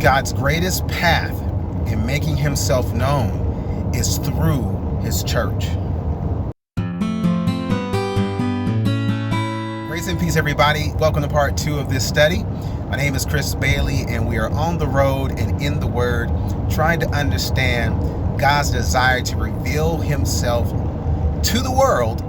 God's greatest path in making himself known is through his church. Grace and peace, everybody. Welcome to part 2 of this study. My name is Chris Bailey, and we are on the road and in the Word, trying to understand God's desire to reveal himself to the world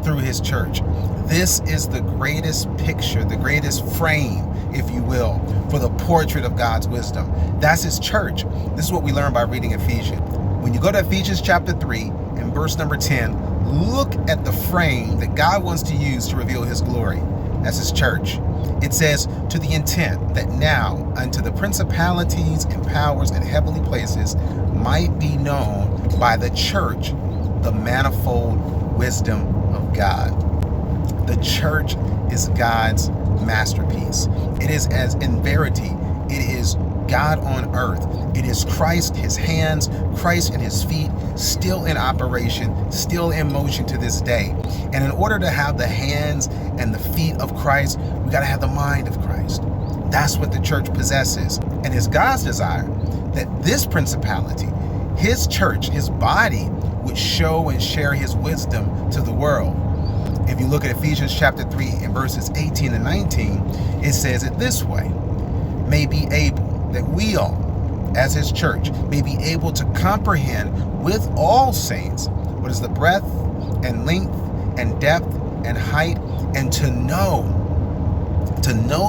through his church. This is the greatest picture, the greatest frame, if you will, for the portrait of God's wisdom. That's his church. This is what we learn by reading Ephesians. When you go to Ephesians chapter 3 and verse number 10, look at the frame that God wants to use to reveal his glory. That's his church. It says, to the intent that now unto the principalities and powers in heavenly places might be known by the church the manifold wisdom of God. The church is God's masterpiece. It is, as in verity, it is God on earth. It is Christ, his hands, Christ and his feet, still in operation, still in motion to this day. And in order to have the hands and the feet of Christ, we got to have the mind of Christ. That's what the church possesses. And it's God's desire that this principality, his church, his body, would show and share his wisdom to the world. If you look at Ephesians chapter 3 and verses 18 and 19, it says it this way: may be able, that we all, as his church, may be able to comprehend with all saints what is the breadth and length and depth and height, and to know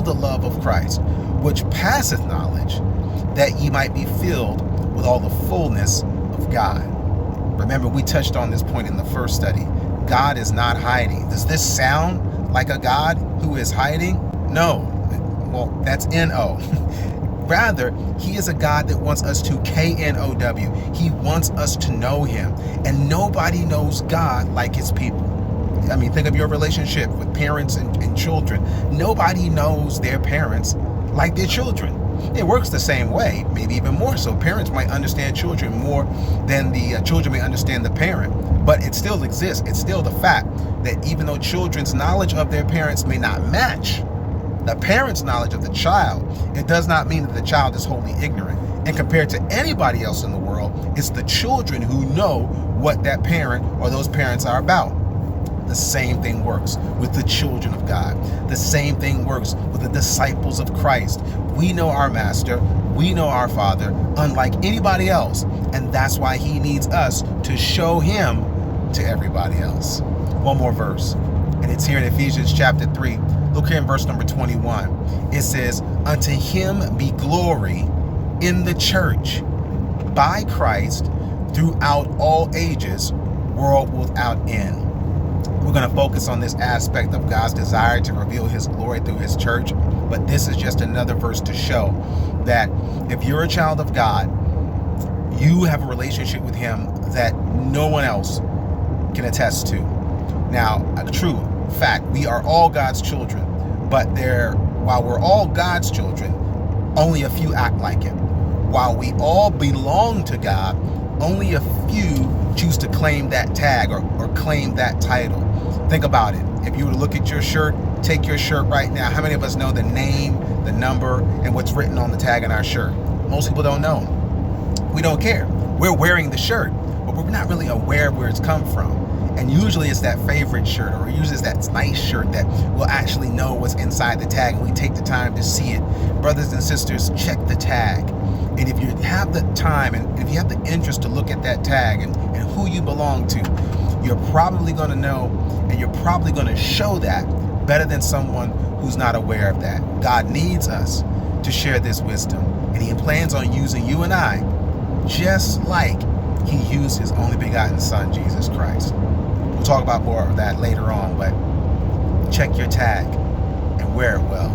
the love of Christ, which passeth knowledge, that ye might be filled with all the fullness of God. Remember, we touched on this point in the first study. God is not hiding. Does this sound like a God who is hiding? No. Well, that's N-O. Rather, he is a God that wants us to K-N-O-W. He wants us to know him. And nobody knows God like his people. I mean, think of your relationship with parents and children. Nobody knows their parents like their children. It works the same way, maybe even more so. Parents might understand children more than the children may understand the parent. But it still exists. It's still the fact that even though children's knowledge of their parents may not match the parent's knowledge of the child, it does not mean that the child is wholly ignorant. And compared to anybody else in the world, it's the children who know what that parent or those parents are about. The same thing works with the children of God. The same thing works with the disciples of Christ. We know our master. We know our Father, unlike anybody else. And that's why he needs us to show him to everybody else. One more verse, and it's here in Ephesians chapter 3. Look here in verse number 21. It says, unto him be glory in the church by Christ throughout all ages, world without end. We're going to focus on this aspect of God's desire to reveal his glory through his church. But this is just another verse to show that if you're a child of God, you have a relationship with him that no one else can attest to. Now, a true fact, we are all God's children, but while we're all God's children, only a few act like him. While we all belong to God, only a few choose to claim that tag or claim that title. Think about it. If you were to look at your shirt, take your shirt right now, how many of us know the name, the number, and what's written on the tag on our shirt? Most people don't know. We don't care. We're wearing the shirt, but we're not really aware of where it's come from. And usually it's that favorite shirt, or usually it's that nice shirt that we'll actually know what's inside the tag, and we take the time to see it. Brothers and sisters, check the tag. And if you have the time and if you have the interest to look at that tag and who you belong to, you're probably going to know, and you're probably going to show that better than someone who's not aware of that. God needs us to share this wisdom, and he plans on using you and I just like he used his only begotten son, Jesus Christ. We'll talk about more of that later on, but check your tag and wear it well.